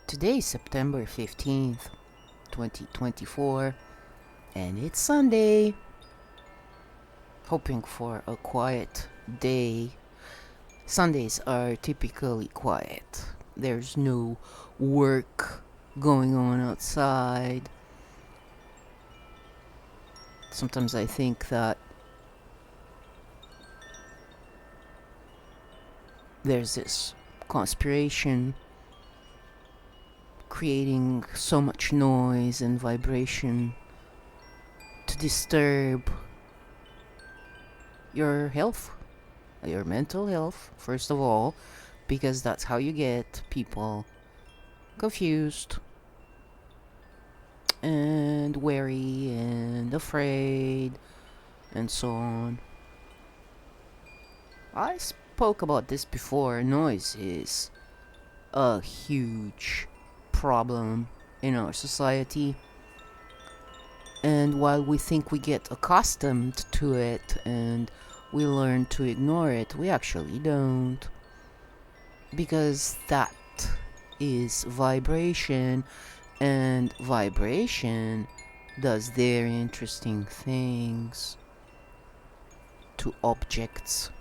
Today is September 15th, 2024, and it's Sunday. Hoping for a quiet day. Sundays are typically quiet. There's no work going on outside. Sometimes I think that there's this conspiration creating so much noise and vibration to disturb your health, your mental health, first of all, because that's how you get people confused and wary and afraid and so on. I spoke about this before. Noise is a huge problem in our society. And while we think we get accustomed to it and we learn to ignore it, we actually don't. Because that is vibration, and vibration does very interesting things to objects.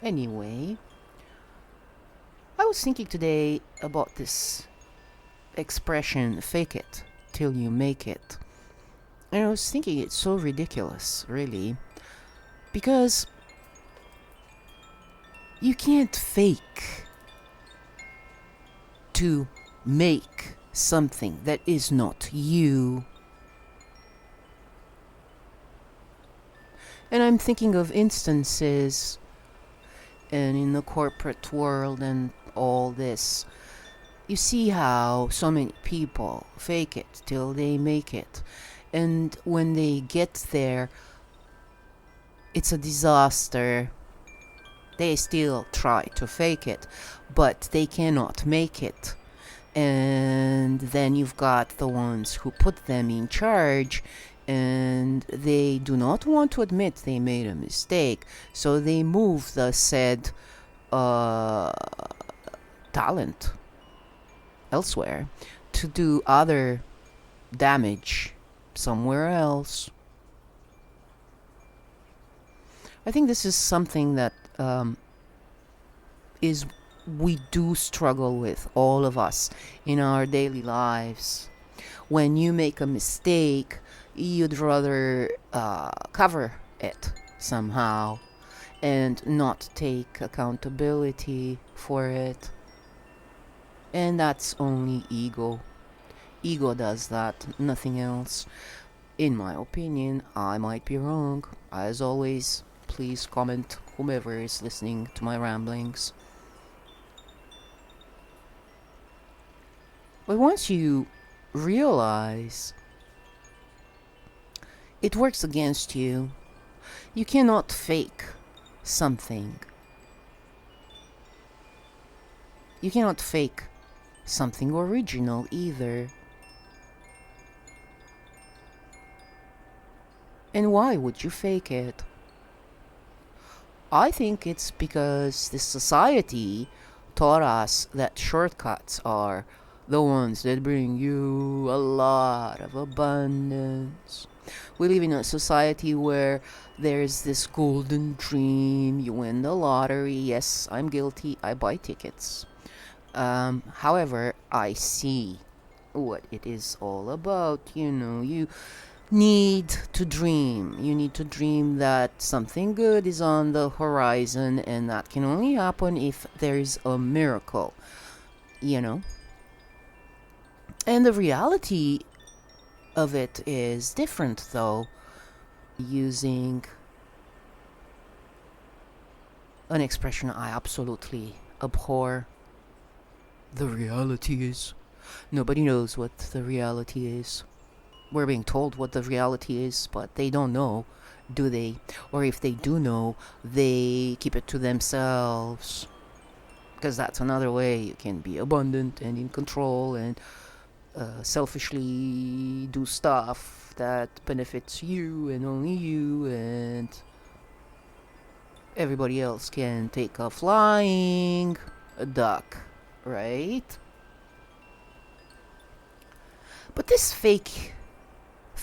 Anyway, I was thinking today about this expression, fake it till you make it. And I was thinking it's so ridiculous, really, because you can't fake to make something that is not you. And I'm thinking of instances and in the corporate world and all this. You see how so many people fake it till they make it. And when they get there, it's a disaster. They still try to fake it, but they cannot make it. And then you've got the ones who put them in charge, and they do not want to admit they made a mistake, so they move the said talent elsewhere to do other damage somewhere else. I think this is something that is we do struggle with, all of us, in our daily lives. When you make a mistake, you'd rather cover it somehow and not take accountability for it. And that's only ego. Ego does that, nothing else. In my opinion, I might be wrong. As always, please comment, whomever is listening to my ramblings. But once you realize it works against you, you cannot fake something. You cannot fake something original either. And why would you fake it? I think it's because this society taught us that shortcuts are the ones that bring you a lot of abundance. We live in a society where there's this golden dream. You win the lottery. Yes, I'm guilty. I buy tickets. However, I see what it is all about. You need to dream. You need to dream that something good is on the horizon, and that can only happen if there's a miracle. And the reality of it is different, though. Using an expression I absolutely abhor, the reality is. Nobody knows what the reality is. We're being told what the reality is, but they don't know, do they? Or if they do know, they keep it to themselves. Because that's another way you can be abundant and in control and selfishly do stuff that benefits you and only you, and everybody else can take off flying. a duck, right? But this fake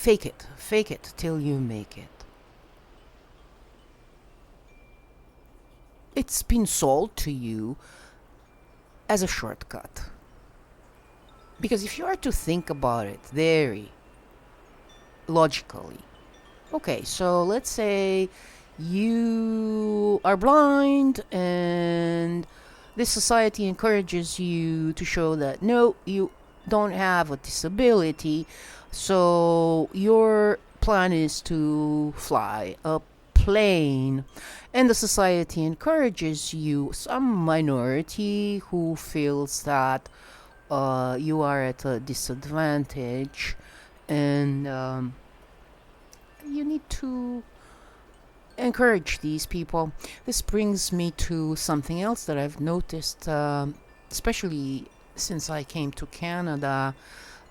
it till you make it. It's been sold to you as a shortcut. Because if you are to think about it very logically, okay, so let's say you are blind and this society encourages you to show that no, you don't have a disability, so your plan is to fly a plane, and the society encourages you, some minority who feels that you are at a disadvantage, and you need to encourage these people. This brings me to something else that I've noticed, especially since I came to Canada,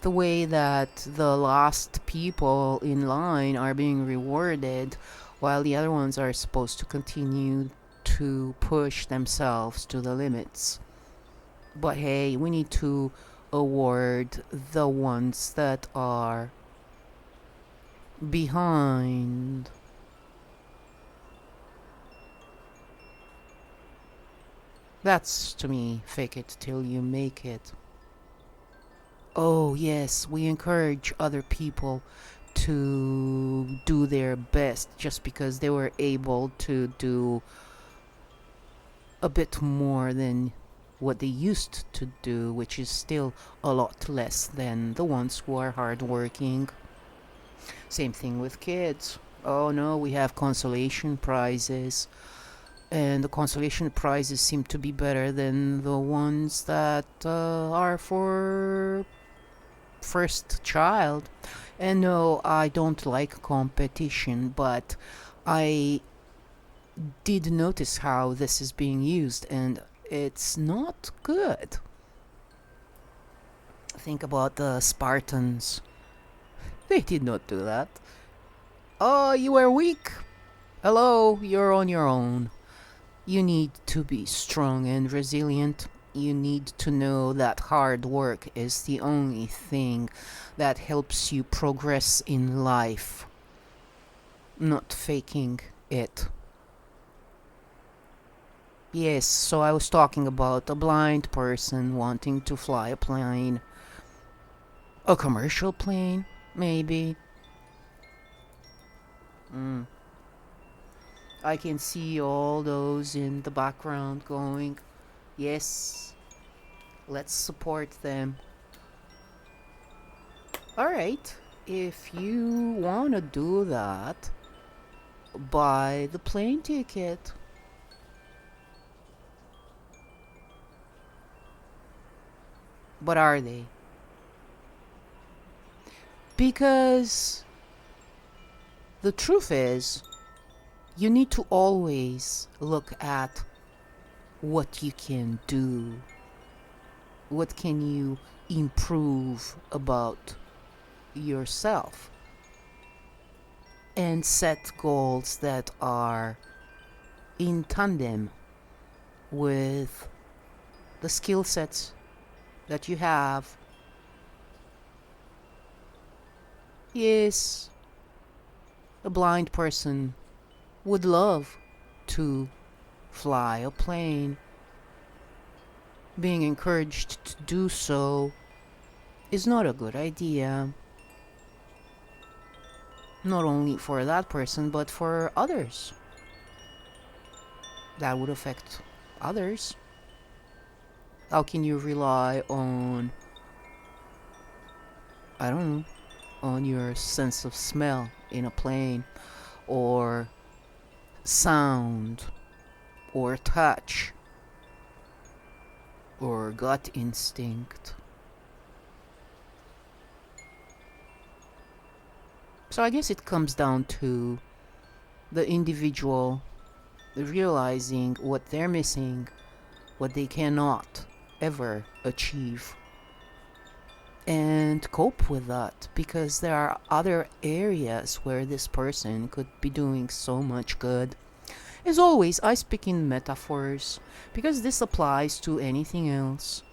the way that the last people in line are being rewarded while the other ones are supposed to continue to push themselves to the limits. But hey, we need to award the ones that are behind. That's, to me, fake it till you make it. Oh, yes, we encourage other people to do their best just because they were able to do a bit more than what they used to do, which is still a lot less than the ones who are hardworking. Same thing with kids. Oh no, we have consolation prizes, and the consolation prizes seem to be better than the ones that are for first child. And no, I don't like competition, but I did notice how this is being used, and it's not good. Think about the Spartans. They did not do that. Oh, you are weak. Hello, you're on your own. You need to be strong and resilient. You need to know that hard work is the only thing that helps you progress in life, not faking it. Yes, so I was talking about a blind person wanting to fly a plane. A commercial plane, maybe. I can see all those in the background going, yes, let's support them. Alright, if you wanna do that, buy the plane ticket. But are they? Because the truth is, you need to always look at what you can do. What can you improve about yourself? And set goals that are in tandem with the skill sets that you have. Yes, a blind person would love to fly a plane. Being encouraged to do so is not a good idea. Not only for that person, but for others. That would affect others. How can you rely on, I don't know, on your sense of smell in a plane, or sound, or touch, or gut instinct? So I guess it comes down to the individual realizing what they're missing, what they cannot ever achieve, and cope with that, because there are other areas where this person could be doing so much good. As always, I speak in metaphors because this applies to anything else.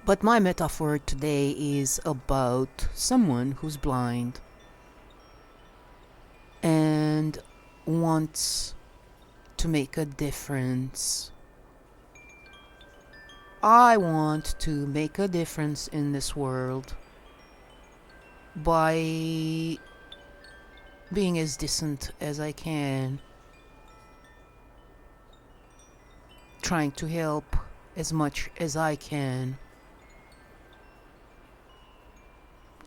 But my metaphor today is about someone who's blind and wants to make a difference. I want to make a difference in this world by being as decent as I can, trying to help as much as I can,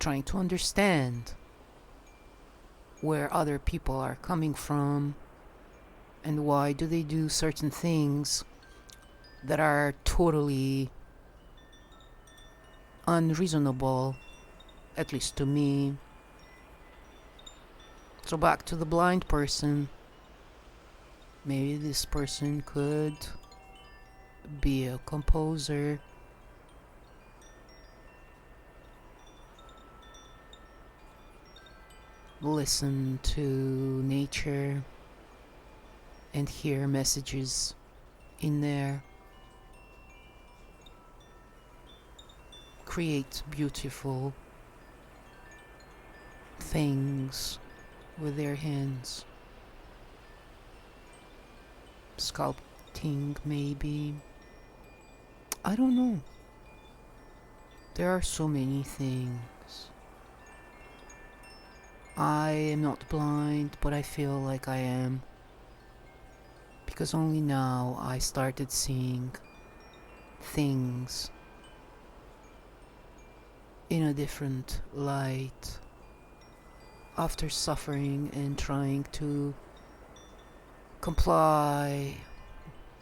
trying to understand where other people are coming from and why do they do certain things that are totally unreasonable, at least to me. So back to the blind person. Maybe this person could be a composer. Listen to nature and hear messages in there. Create beautiful things with their hands. Sculpting, maybe. I don't know. There are so many things. I am not blind, but I feel like I am. Because only now I started seeing things in a different light. After suffering and trying to comply,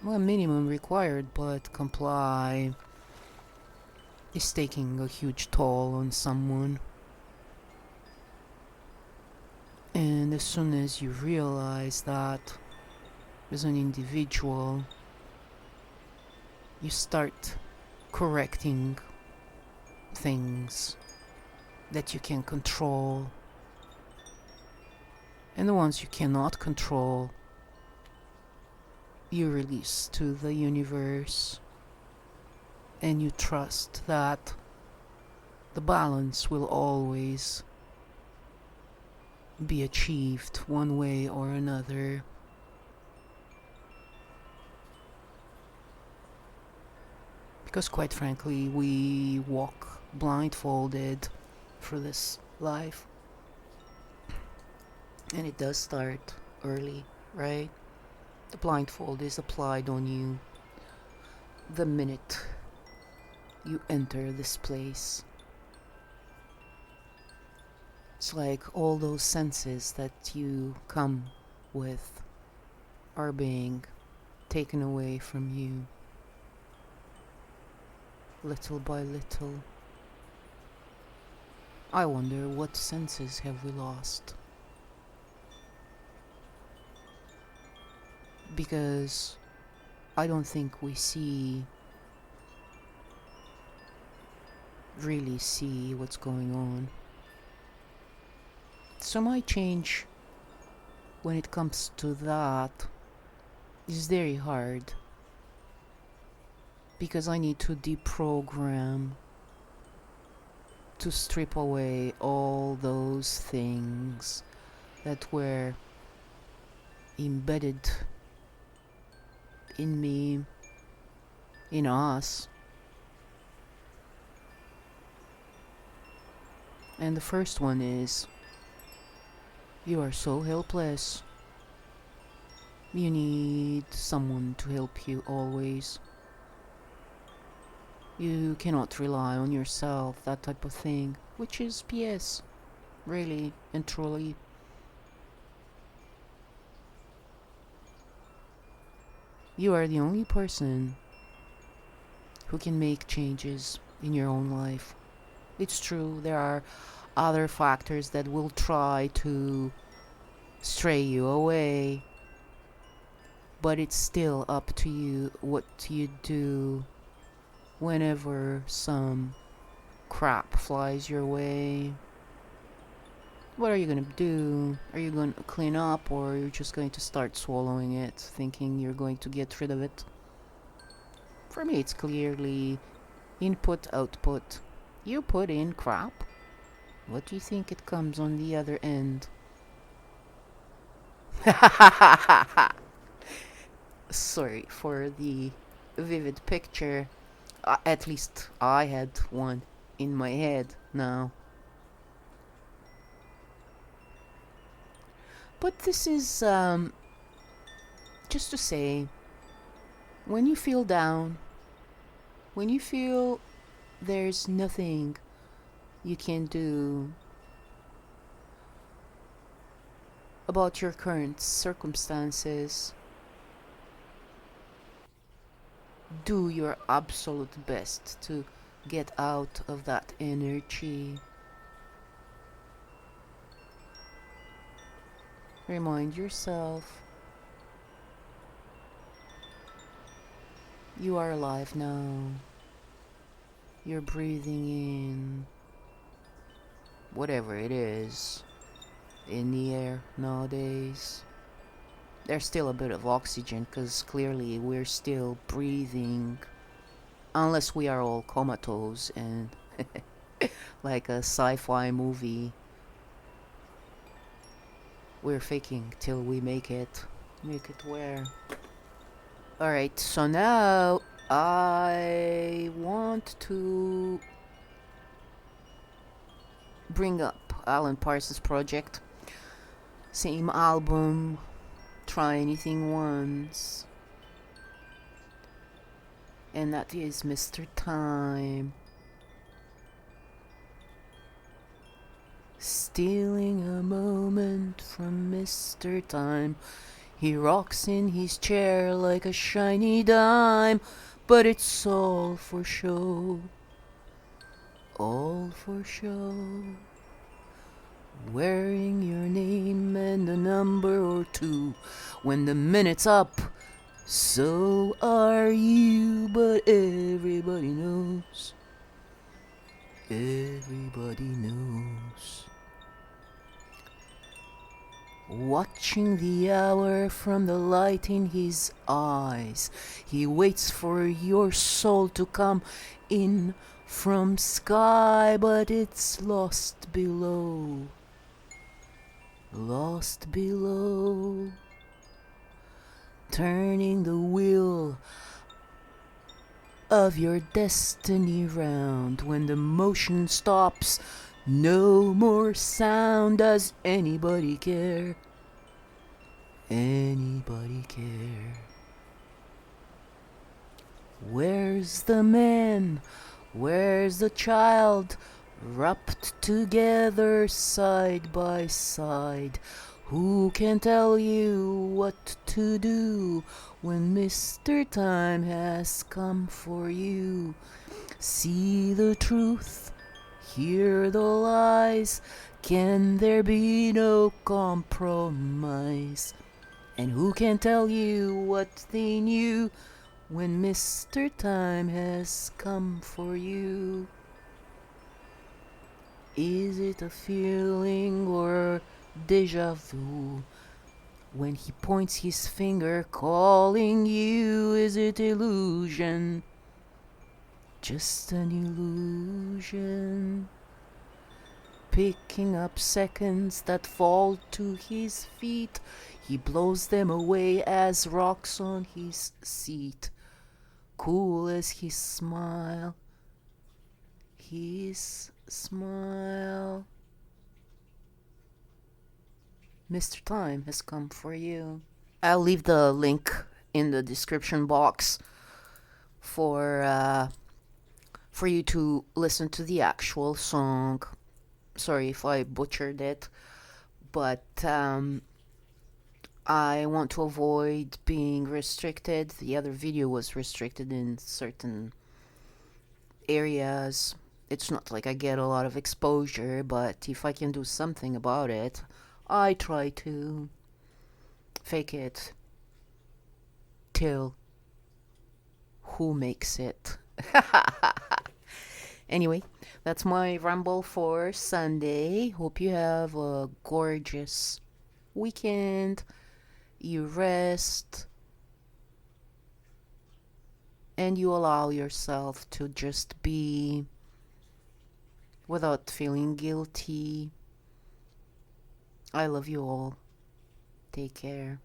well, minimum required, but comply is taking a huge toll on someone. And as soon as you realize that as an individual, you start correcting things that you can control, and the ones you cannot control, you release to the universe, and you trust that the balance will always be achieved one way or another. Because quite frankly, we walk blindfolded through this life. And it does start early, right? The blindfold is applied on you the minute you enter this place. It's like all those senses that you come with are being taken away from you, little by little. I wonder, what senses have we lost? Because I don't think we really see what's going on. So my change when it comes to that is very hard, because I need to deprogram, to strip away all those things that were embedded in me, in us. And the first one is, you are so helpless. You need someone to help you always. You cannot rely on yourself, that type of thing. Which is PS, really and truly. You are the only person who can make changes in your own life. It's true, there are other factors that will try to stray you away, but it's still up to you what you do whenever some crap flies your way. What are you gonna do? Are you going to clean up, or are you just going to start swallowing it, thinking you're going to get rid of it? For me, it's clearly input, output. You put in crap. What do you think it comes on the other end? Sorry for the vivid picture. At least I had one in my head now. But this is just to say, when you feel down, when you feel there's nothing you can do about your current circumstances, do your absolute best to get out of that energy. Remind yourself you are alive now. You're breathing in whatever it is in the air nowadays. There's still a bit of oxygen because clearly we're still breathing. Unless we are all comatose and like a sci-fi movie. We're faking till we make it. Make it where? Alright, so now I want to bring up Alan Parsons' project. Same album, Try Anything Once. And that is Mr. Time. Stealing a moment from Mr. Time. He rocks in his chair like a shiny dime, but it's all for show. All for show. Wearing your name and a number or two. When the minute's up, so are you, but everybody knows. Everybody knows. Watching the hour from the light in his eyes, he waits for your soul to come in from sky, but it's lost below. Lost below. Turning the wheel of your destiny round. When the motion stops, no more sound. Does anybody care? Anybody care? Where's the man? Where's the child? Wrapped together side by side. Who can tell you what to do when Mr. Time has come for you? See the truth, hear the lies. Can there be no compromise? And who can tell you what they knew when Mr. Time has come for you? Is it a feeling or déjà vu? When he points his finger calling you, is it illusion? Just an illusion. Picking up seconds that fall to his feet, he blows them away as rocks on his seat. Cool as his smile. His smile. Mr. Time has come for you. I'll leave the link in the description box for you to listen to the actual song. Sorry if I butchered it, but I want to avoid being restricted. The other video was restricted in certain areas. It's not like I get a lot of exposure, but if I can do something about it, I try to fake it till who makes it. Anyway, that's my ramble for Sunday. Hope you have a gorgeous weekend. You rest and you allow yourself to just be without feeling guilty. I love you all. Take care.